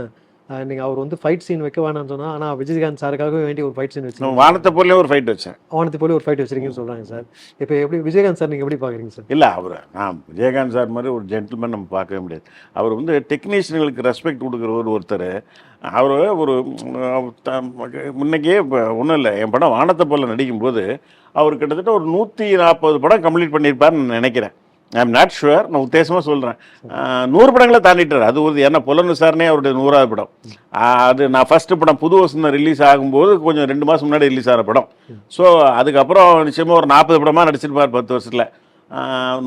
நீங்க அவர் வந்து ஃபைட் சீன் வைக்க வேணாம்னு சொன்னா, ஆனா விஜயகாந்த் சாருக்காகவே வேண்டி ஒரு ஃபைட் சீன் வச்சு வானத்தை போல ஒரு ஃபைட் வச்சேன். வானத்தை போல ஒரு ஃபைட் வச்சிருக்கீங்கன்னு சொல்றாங்க சார். இப்போ எப்படி விஜயகாந்த் சார் நீங்க எப்படி பாக்குறீங்க சார்? இல்லை, நான் விஜயகாந்த் சார் மாதிரி ஒரு ஜென்டில்மேன் நம்ம பார்க்கவே முடியாது. அவர் வந்து டெக்னீஷியன்களுக்கு ரெஸ்பெக்ட் கொடுக்குற ஒருத்தர். அவர் ஒரு முன்னைக்கே இப்போ ஒன்றும் இல்லை, என் படம் வானத்தை போல நடிக்கும்போது அவர் கிட்டத்தட்ட ஒரு 140 படம் கம்ப்ளீட் பண்ணியிருப்பார்னு நான் நினைக்கிறேன். ஐ எம் நாட் ஷுவர், நான் உத்தேசமாக சொல்கிறேன். 100 படங்களை தாண்டிட்டார். அது ஒரு ஏன்னா புலன் விசாரணை அவருடைய 100வது படம். அது நான் ஃபஸ்ட்டு படம் புது வசந்தம் ரிலீஸ் ஆகும்போது கொஞ்சம் 2 மாதம் முன்னாடி ரிலீஸ் ஆகிற படம். ஸோ அதுக்கப்புறம் நிச்சயமாக ஒரு 40 படமாக நடிச்சிருப்பார் 10 வருஷத்தில்.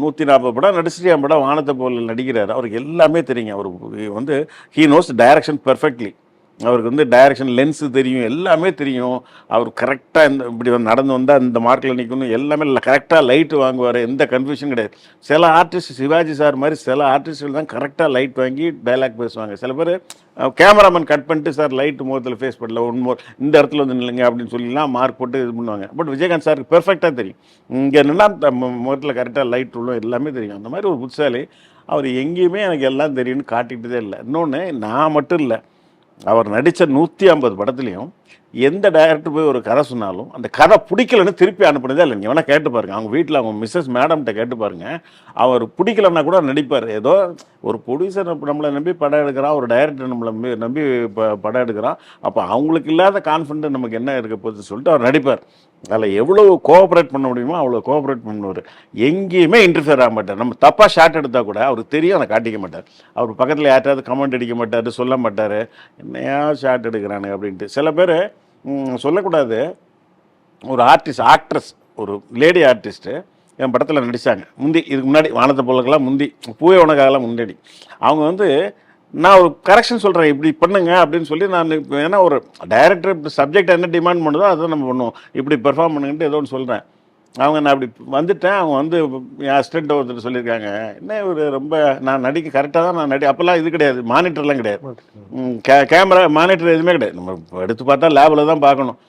140 படம் நடிச்சுட்டு என் படம் வானத்தை போல நடிக்கிறார். அவருக்கு எல்லாமே தெரியுங்க. அவர் வந்து ஹீ நோஸ் டைரக்ஷன் பெர்ஃபெக்ட்லி. அவருக்கு வந்து டைரக்ஷன் லென்ஸு தெரியும், எல்லாமே தெரியும். அவர் கரெக்டாக இப்படி நடந்து வந்தால் இந்த மார்க்கில் நிற்கணும், எல்லாமே கரெக்டாக லைட்டு வாங்குவார். எந்த கன்ஃபியூஷன் கிடையாது. சில ஆர்டிஸ்ட் சிவாஜி சார் மாதிரி சில ஆர்டிஸ்ட்கள் தான் கரெக்டாக லைட் வாங்கி டைலாக் பேசுவாங்க. சில பேர் கேமராமேன் கட் பண்ணிட்டு சார் லைட்டு முகத்தில் ஃபேஸ் பண்ணல, இந்த இடத்துல வந்து நில்லுங்க அப்படின்னு சொல்லிலாம் மார்க் போட்டு இது பண்ணுவாங்க. பட் விஜயகாந்த் சாருக்கு பெர்ஃபெக்டாக தெரியும். இங்கே நின்னா முகத்தில் கரெக்டாக லைட் உள்ள எல்லாமே தெரியும். அந்த மாதிரி ஒரு புட்சாலி. அவர் எங்கேயுமே எனக்கு எல்லாம் தெரியும்னு காட்டிக்கிட்டதே இல்லை. இன்னொன்று, நான் மட்டும் இல்லை, அவர் நடித்த 150 படத்துலையும் எந்த டைரக்டர் போய் ஒரு கதை சொன்னாலும் அந்த கதை பிடிக்கலன்னு திருப்பி அனுப்புனதே இல்லை. நீங்கள் வேணால் கேட்டு பாருங்கள். அவங்க வீட்டில் அவங்க மிஸ்ஸஸ் மேடம்கிட்ட கேட்டு பாருங்கள். அவர் பிடிக்கலன்னா கூட நடிப்பார். ஏதோ ஒரு ப்ரொடியூசர் நம்மளை நம்பி படம் எடுக்கிறான், ஒரு டைரக்டர் நம்மளை நம்பி படம் எடுக்கிறான். அப்போ அவங்களுக்கு இல்லாத கான்ஃபிடென்ட் நமக்கு என்ன இருக்க போகுதுன்னு சொல்லிட்டு அவர் நடிப்பார். அதில் எவ்வளோ கோஆப்ரேட் பண்ண முடியுமோ அவ்வளோ கோஆப்ரேட் பண்ணுவார். எங்கேயுமே இன்டர்ஃபியர் ஆக மாட்டார். நம்ம தப்பாக ஷார்ட் எடுத்தால் கூட அவருக்கு தெரியும், அதை காட்டிக்க மாட்டார். அவர் பக்கத்தில் யார்ட்டாவது கமெண்ட் அடிக்க மாட்டார், சொல்ல மாட்டார் என்னையா ஷார்ட் எடுக்கிறானு அப்படின்ட்டு. சில பேர் சொல்லக்கூடாது. ஒரு ஆக்ட்ரஸ், ஒரு லேடி ஆர்டிஸ்ட்டு என் படத்தில் நடித்தாங்க. இதுக்கு முன்னாடி வானத்தை போலக்கெல்லாம் பூவே உனக்காகலாம் முன்னாடி. அவங்க வந்து நான் ஒரு கரெக்ஷன் சொல்கிறேன், இப்படி பண்ணுங்க அப்படின்னு சொல்லி நான், ஏன்னா ஒரு டைரக்டர் சப்ஜெக்ட் என்ன டிமாண்ட் பண்ணுதோ அதை நம்ம பண்ணுவோம், இப்படி பெர்ஃபார்ம் பண்ணுங்கன்ட்டு ஏதோ ஒன்று சொல்கிறேன். அவங்க நான் அப்படி வந்துட்டேன். அவங்க வந்து என் அசிஸ்டண்ட் ஒருத்தர் சொல்லியிருக்காங்க, என்ன ஒரு ரொம்ப நான் நடிக்க கரெக்டாக தான் நான் அப்போல்லாம் இது கிடையாது, மானிட்டர்லாம் கிடையாது, கேமரா மானிட்டர் எதுவுமே கிடையாது. நம்ம எடுத்து பார்த்தா லேபில் தான் பார்க்கணும்.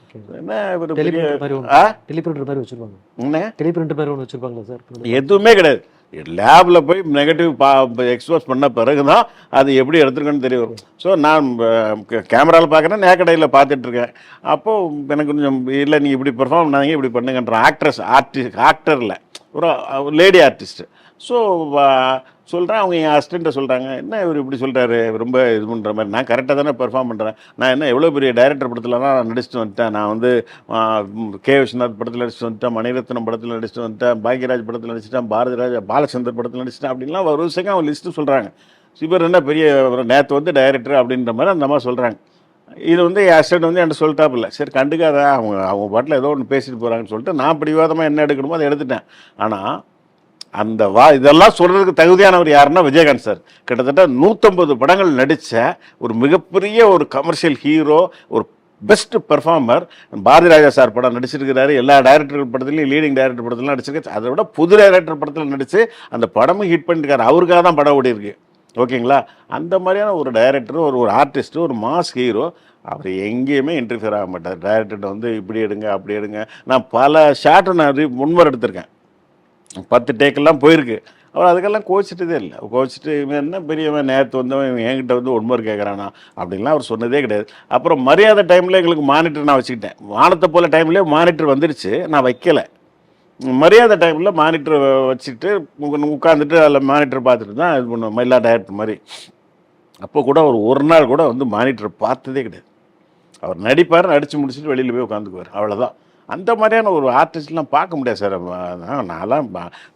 என்ன ஒரு டெலிபிரிண்டர் மாதிரி வச்சுருப்பாங்க. என்ன டெலிபிரிண்டர் மாதிரி ஒன்று வச்சுருப்பாங்களா சார்? எதுவுமே கிடையாது. லேபில் போய் நெகட்டிவ் எக்ஸ்போஸ் பண்ண பிறகு தான் அது எப்படி எடுத்துருக்கேன்னு தெரிய வரும். ஸோ நான் கேமராவில் பார்க்குறேன், நேக்கடையில் பார்த்துட்ருக்கேன். அப்போது எனக்கு கொஞ்சம் இல்லை, நீங்கள் இப்படி பெர்ஃபார்ம் பண்ணாதீங்க, இப்படி பண்ணுங்கன்ற ஆக்டரில் ஒரு லேடி ஆர்டிஸ்ட்டு. ஸோ சொல்கிறேன். அவங்க என் அசிஸ்டண்ட்டை சொல்கிறாங்க, என்ன இவர் இப்படி சொல்கிறாரு, ரொம்ப இது பண்ணுற மாதிரி. நான் கரெக்டாக தானே பெர்ஃபார்ம் பண்ணுறேன். நான் என்ன எவ்வளோ பெரிய டைரக்டர் படத்துலலாம் நான் நடிச்சுட்டு வந்துட்டேன். நான் வந்து கே விஸ்வநாத் படத்தில் நடிச்சுட்டு வந்துட்டேன், மணிரத்னம் படத்தில் நடிச்சுட்டு வந்துட்டேன், பாக்யராஜ் படத்தில் நடிச்சிட்டேன், பாரதிராஜ் பாலச்சந்தர் படத்தில் நடிச்சிட்டேன் அப்படின்லாம் ஒரு செகண்ட் அவங்க லிஸ்ட்டு சொல்கிறாங்க. இவர் என்ன பெரிய நேற்று வந்து டைரக்டர் அப்படின்ற மாதிரி அந்த மாதிரி சொல்கிறாங்க. இது வந்து என் அசிஸ்டன்ட் வந்து என்கிட்ட சொல்லிட்டாப்புல, சரி கண்டுக்காத, அவங்க பாட்டில் ஏதோ ஒன்று பேசிட்டு போகிறாங்கன்னு சொல்லிட்டு நான் பிடிவாதமாக என்ன எடுக்கணுமோ அதை எடுத்துட்டேன். ஆனால் அந்த இதெல்லாம் சொல்கிறதுக்கு தகுதியானவர் யாருன்னா விஜயகாந்த் சார். கிட்டத்தட்ட 150 படங்கள் நடித்த ஒரு மிகப்பெரிய ஒரு கமர்ஷியல் ஹீரோ, ஒரு best performer. Bharathi Raja sir படம் நடிச்சிருக்கிறாரு, எல்லா டைரக்டர்கள் படத்துலையும் லீடிங் டைரக்டர் படத்துலாம் நடிச்சிருக்காரு. அதை விட புது டைரக்டர் படத்தில் நடித்து அந்த படமும் ஹிட் பண்ணியிருக்காரு. அவருக்காக தான் படம் ஓடி இருக்கு. ஓகேங்களா? அந்த மாதிரியான ஒரு டைரக்டர், ஒரு ஆர்டிஸ்ட்டு, ஒரு மாஸ் ஹீரோ. அவர் எங்கேயுமே இன்டர்ஃபியர் ஆக மாட்டார். டைரக்டர்கிட்ட வந்து இப்படி எடுங்க அப்படி எடுங்க. நான் பல ஷார்ட்டை நான் முன்வர எடுத்திருக்கேன், 10 டேக்கெல்லாம் போயிருக்கு. அவர் அதுக்கெல்லாம் கோச்சிட்டதே இல்லை. கோச்சிட்டு இவன் என்ன பெரியவன், நேற்று வந்தவன் இவன் என்கிட்ட வந்து ஒன்மர் கேட்குறானா அப்படின்லாம் அவர் சொன்னதே கிடையாது. அப்புறம் மரியாதை டைமில் எங்களுக்கு மானிட்டர் நான் வச்சுக்கிட்டேன். வானத்தை போல் டைம்லேயே மானிட்டர் வந்துருச்சு, நான் வைக்கலை. மரியாதை டைமில் மானிட்டர் வச்சுட்டு உட்காந்துட்டு அதில் மானிட்டர் பார்த்துட்டு தான் இது பண்ணுவோம், எல்லா டைரக்டர் மாதிரி. அப்போ கூட அவர் ஒரு நாள் கூட வந்து மானிட்டர் பார்த்ததே கிடையாது. அவர் நடிப்பார், நடித்து முடிச்சுட்டு வெளியில் போய் உட்காந்துக்குவார், அவ்வளோதான். அந்த மாதிரியான ஒரு ஆர்டிஸ்ட்லாம் பார்க்க முடியாது சார். நான்லாம்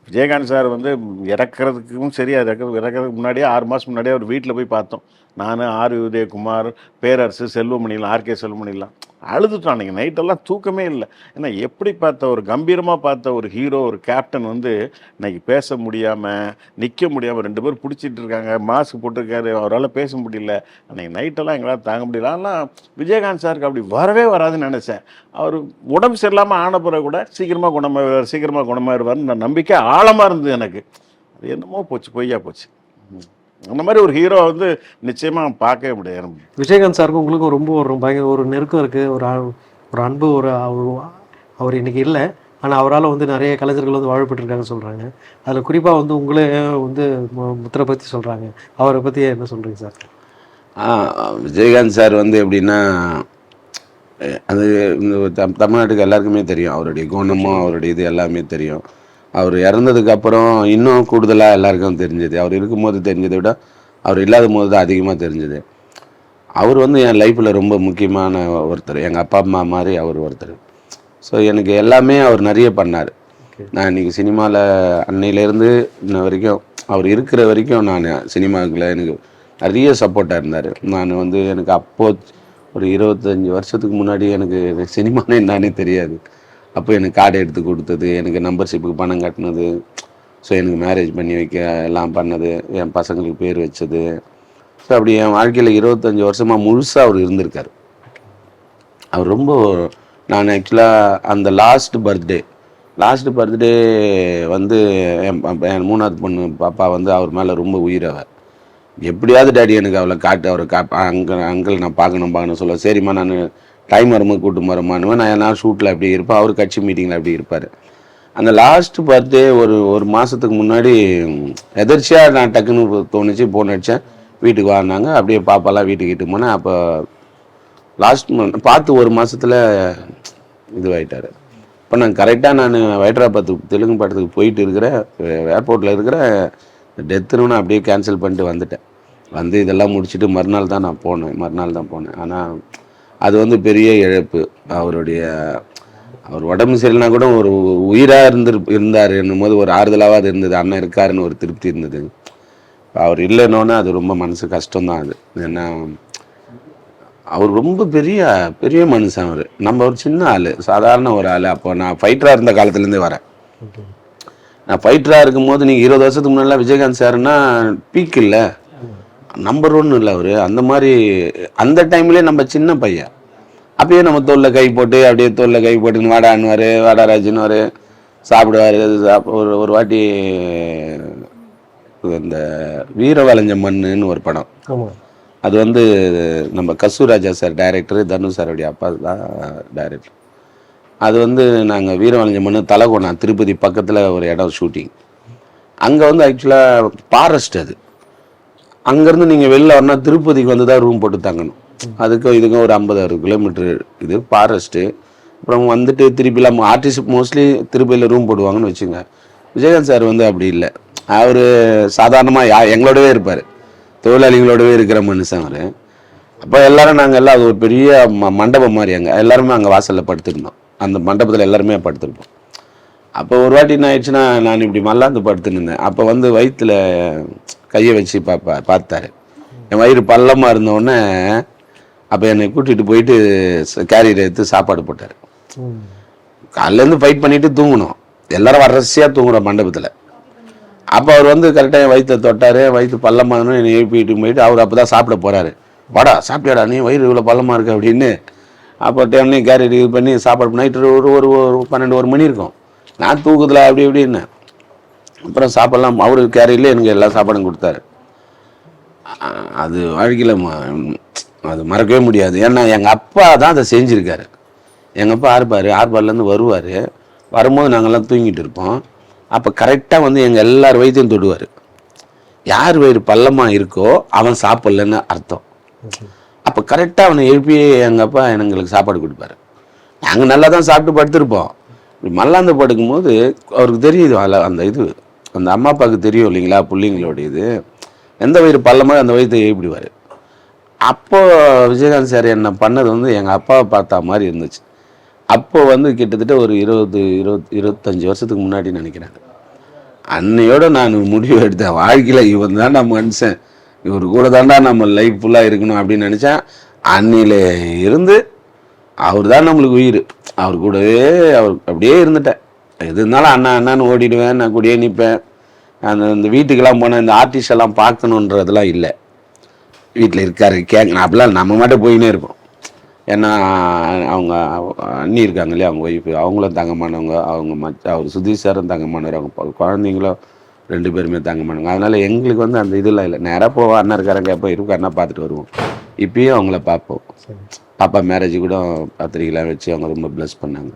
விஜயகாந்த் சார் வந்து இறக்குறதுக்கும் சரி, இறக்குறதுக்கு முன்னாடியே 6 மாதம் முன்னாடியே அவர் வீட்டில் போய் பார்த்தோம். நான், ஆர் உதயகுமார், பேரரசு, செல்வமணிலாம், ஆர்கே செல்வமணிலாம் அழுதுட்டோம். அன்றைக்கி நைட்டெல்லாம் தூக்கமே இல்லை. ஏன்னா எப்படி பார்த்த ஒரு கம்பீரமாக பார்த்த ஒரு ஹீரோ, ஒரு கேப்டன் வந்து இன்னைக்கு பேச முடியாமல், நிற்க முடியாமல், 2 பேர் பிடிச்சிட்டு இருக்காங்க, மாஸ்க் போட்டிருக்காரு, அவரால் பேச முடியல. அன்றைக்கி நைட்டெல்லாம் எங்களால் தாங்க முடியல. ஆனால் விஜயகாந்த் சாருக்கு அப்படி வரவே வராதுன்னு நினச்சேன். அவர் உடம்பு சரியில்லாமல் ஆன பிறகு கூட சீக்கிரமாக குணமாயிருவார்னு நம்பிக்கை ஆழமாக இருந்தது எனக்கு. அது என்னமோ போச்சு, பொய்யா போச்சு. அந்த மாதிரி ஒரு ஹீரோ வந்து நிச்சயமாக பார்க்கவே முடியாது. விஜயகாந்த் சாருக்கும் உங்களுக்கும் ரொம்ப பயங்கர ஒரு நெருக்கம் இருக்குது, ஒரு அன்பு, அவர் இன்னைக்கு இல்லை, ஆனால் அவரால் வந்து நிறைய கலைஞர்கள் வந்து வாழப்பட்டிருக்காங்கன்னு சொல்கிறாங்க. அதில் குறிப்பாக வந்து உங்களே வந்து முத்திரை பற்றி சொல்கிறாங்க. அவரை பற்றி என்ன சொல்கிறீங்க சார்? விஜயகாந்த் சார் வந்து எப்படின்னா, அது தமிழ்நாட்டுக்கு எல்லாருக்குமே தெரியும். அவருடைய குணமும் அவருடைய இது எல்லாமே தெரியும். அவர் இறந்ததுக்கப்புறம் இன்னும் கூடுதலாக எல்லாருக்கும் தெரிஞ்சது. அவர் இருக்கும்போது தெரிஞ்சதை விட அவர் இல்லாத போது தான் அதிகமாக தெரிஞ்சது. அவர் வந்து என் லைஃப்பில் ரொம்ப முக்கியமான ஒருத்தர். எங்கள் அப்பா அம்மா மாதிரி அவர் ஒருத்தர். ஸோ எனக்கு எல்லாமே அவர் நிறைய பண்ணார். நான் இன்றைக்கி சினிமாவில் அன்னையிலேருந்து இன்ன வரைக்கும், அவர் இருக்கிற வரைக்கும் நான் சினிமாவுக்குள்ள எனக்கு நிறைய சப்போர்ட்டாக இருந்தார். நான் வந்து எனக்கு அப்போது ஒரு 25 வருஷத்துக்கு முன்னாடி எனக்கு சினிமானே என்னன்னே தெரியாது. அப்போ எனக்கு கார்டு எடுத்து கொடுத்தது, எனக்கு மெம்பர்ஷிப்புக்கு பணம் கட்டினது, ஸோ எனக்கு மேரேஜ் பண்ணி வைக்க எல்லாம் பண்ணது, என் பசங்களுக்கு பேர் வச்சது. ஸோ அப்படி என் வாழ்க்கையில் 25 வருஷமாக முழுசாக அவர் இருந்திருக்கார். அவர் ரொம்ப, நான் ஆக்சுவலாக அந்த லாஸ்ட் பர்த்டே வந்து என் 3வது பொண்ணு பாப்பா வந்து அவர் மேலே ரொம்ப உயிரவர். எப்படியாவது டேடி எனக்கு அவரை அங்கிள் நான் பார்க்கணும் சொல்ல, சரிம்மா நான் டைம் வரும்போது கூட்டு வரமானுவேன். நான் ஷூட்டில் அப்படி இருப்பேன், அவர் கட்சி மீட்டிங்கில் அப்படி இருப்பார். அந்த லாஸ்ட் பர்த்டே ஒரு மாதத்துக்கு முன்னாடி எதர்ச்சியாக நான் டக்குன்னு தோணுச்சு, ஃபோன் அடித்தேன், வீட்டுக்கு வாங்கினாங்க. அப்படியே பாப்பாலாம் வீட்டுக்கிட்டு போனேன். அப்போ லாஸ்ட் பார்த்து 1 மாதத்தில் இதுவாகிட்டார். இப்போ நான் கரெக்டாக ஹைதராபாத்துக்கு தெலுங்கு படத்துக்கு போயிட்டு இருக்கிறேன், ஏர்போர்ட்டில் இருக்கிற டெத்துன்னு அப்படியே கேன்சல் பண்ணிட்டு வந்துட்டேன். வந்து இதெல்லாம் முடிச்சுட்டு மறுநாள் தான் போனேன். ஆனால் அது வந்து பெரிய இழப்பு. அவர் உடம்பு சரியில்லைனா கூட ஒரு உயிராக இருந்தார் என்னும் போது ஒரு ஆறுதலாக இருந்தது. அண்ணன் இருக்காருன்னு ஒரு திருப்தி இருந்தது. அவர் இல்லைன்னொன்னே அது ரொம்ப மனசு கஷ்டம்தான். அது ஏன்னா அவர் ரொம்ப பெரிய மனுஷன். அவர் நம்ம ஒரு சின்ன ஆள், சாதாரண ஒரு ஆள். அப்போ நான் ஃபைட்டராக இருந்த காலத்துலேருந்தே வரேன். நான் ஃபைட்டராக இருக்கும்போது நீங்கள் 20 வருஷத்துக்கு முன்னாடிலாம் விஜயகாந்த் சாருன்னா பீக் இல்லை, நம்பர் 1 இல்லை அவர். அந்த மாதிரி அந்த டைம்லேயே நம்ம சின்ன பையன், அப்பயே நம்ம தோளில் கை போட்டு அப்படியே தோளில் கை போட்டுன்னு வாடான்னுவார், வாடாராஜுன்னுவார், சாப்பிடுவார். ஒரு வாட்டி இந்த வீரவளைஞ்ச மண்ணுன்னு ஒரு படம், அது வந்து நம்ம கஸ்தூராஜா சார் டைரக்டர், தனுஷ் சாருடைய அப்பா தான் டைரக்டர். அது வந்து நாங்கள் வீரவளைஞ்ச மண்ணு தலகோணம் திருப்பதி பக்கத்தில் ஒரு இடம் ஷூட்டிங். அங்கே வந்து ஆக்சுவலாக ஃபாரஸ்ட். அது அங்கேருந்து நீங்கள் வெளில வரணும், திருப்பதிக்கு வந்து தான் ரூம் போட்டு தங்கணும். அதுக்கும் இதுக்கும் ஒரு 50-60 கிலோமீட்டர் இது ஃபாரஸ்ட்டு. அப்புறம் வந்துட்டு திருப்பிலாம் ஆர்டிஸ்ட் மோஸ்ட்லி திருப்பதியில் ரூம் போடுவாங்கன்னு வச்சுங்க. விஜயகாந்த் சார் வந்து அப்படி இல்லை. அவர் சாதாரணமாக எங்களோடவே இருப்பார், தொழிலாளிகளோடவே இருக்கிற மனுஷன் அவர். அப்போ நாங்கள் எல்லாம் அது ஒரு பெரிய மண்டபம் மாதிரி, எல்லாருமே அங்கே வாசலில் படுத்துருந்தோம். அந்த மண்டபத்தில் எல்லாருமே படுத்துருப்போம். அப்போ ஒரு வாட்டி என்ன ஆயிடுச்சுன்னா, நான் இப்படி மல்லாந்து படுத்துன்னு இருந்தேன். அப்போ வந்து வயிற்றில் கையை வச்சு பார்த்தாரு. என் வயிறு பள்ளமாக இருந்தோடனே அப்போ என்னை கூட்டிகிட்டு போயிட்டு கேரியர் எடுத்து சாப்பாடு போட்டார். ம். காலையிலேருந்து ஃபைட் பண்ணிட்டு தூங்கணும், எல்லாரும் வரிசையாக தூங்குறோம் மண்டபத்தில். அப்போ அவர் வந்து கரெக்டாக என் வயிற்றை தொட்டார், வயிற்று பள்ளமானு என்னை எழுப்பிட்டு போயிட்டு அவர் அப்போ தான் சாப்பிட போகிறாரு. வாடா சாப்பிட்டியாடா நீ, வயிறு இவ்வளோ பள்ளமாக இருக்கு அப்படின்னு. அப்போ டைம்லேயும் கேரியர் இது பண்ணி சாப்பாடு நைட்டு ஒரு 12 மணி இருக்கும். நான் தூக்குதில் அப்படி இப்படின்னு. அப்புறம் சாப்பாடெல்லாம் அவர் கேரியர்லேயே எனக்கு எல்லா சாப்பாடும் கொடுத்தாரு. அது வாழ்க்கையில் அது மறக்கவே முடியாது. ஏன்னா எங்கள் அப்பா தான் அதை செஞ்சுருக்காரு. எங்கள் அப்பா ஆர்பார்லேருந்து வருவார். வரும்போது நாங்கள்லாம் தூங்கிட்டு இருப்போம். அப்போ கரெக்டாக வந்து எங்கள் எல்லார் வயிற்றையும் தொடுவார். யார் வயிறு பள்ளமாக இருக்கோ அவன் சாப்பிட்லன்னு அர்த்தம். அப்போ கரெக்டாக அவனை எழுப்பி எங்கள் அப்பா எங்களுக்கு சாப்பாடு கொடுப்பாரு. நாங்கள் நல்லா தான் சாப்பிட்டு படுத்திருப்போம். இப்படி மல்லாந்து படுக்கும்போது அவருக்கு தெரியுது அந்த இது அந்த அம்மா அப்பாவுக்கு தெரியும் இல்லைங்களா, பிள்ளைங்களோட இது எந்த வயிறு பள்ளமாக அந்த வயிற்றை எழுப்பிடுவார். அப்போது விஜயகாந்த் சார் என்ன பண்ணது வந்து எங்கள் அப்பாவை பார்த்தா மாதிரி இருந்துச்சு. அப்போ வந்து கிட்டத்தட்ட ஒரு 25 வருஷத்துக்கு முன்னாடி நினைக்கிறேன். அன்னையோட நான் முடிவு எடுத்தேன், வாழ்க்கையில் இவன் தான்டா மனுஷன், இவர் கூட தாண்டா நம்ம லைஃப் ஃபுல்லாக இருக்கணும் அப்படின்னு நினச்சேன். அன்னில இருந்து அவர் தான் நம்மளுக்கு உயிர். அவர் கூடவே அவர் அப்படியே இருந்துட்டேன். எது இருந்தாலும் அண்ணான்னு ஓடிடுவேன், நான் கூடயே நிற்பேன். அந்த வீட்டுக்கெல்லாம் போனேன், இந்த ஆர்டிஸ்ட் எல்லாம் பார்க்கணுன்றதெல்லாம் இல்லை. வீட்டில் இருக்காரு கேட்கணும் அப்படிலாம் நம்ம மட்டும் போயினே இருப்போம். ஏன்னா அவங்க அண்ணி இருக்காங்க இல்லையா, அவங்க ஒய்ஃபு, அவங்களும் தங்கமானவங்க. அவங்க அவர் சுதீஷ் சாரும் தங்கமானவர். அவங்க குழந்தைங்களும் 2 பேருமே தங்கமானவங்க. அதனால் எங்களுக்கு வந்து அந்த இதெல்லாம் இல்லை. நேராக போவோம், அண்ணன் இருக்காரங்க கேட்போம், இருக்காருன்னா பார்த்துட்டு வருவோம். இப்பயும் அவங்கள பார்ப்போம். பாப்பா மேரேஜ் கூட பத்திரிக்கைலாம் வச்சு அவங்க ரொம்ப ப்ளஸ் பண்ணாங்க.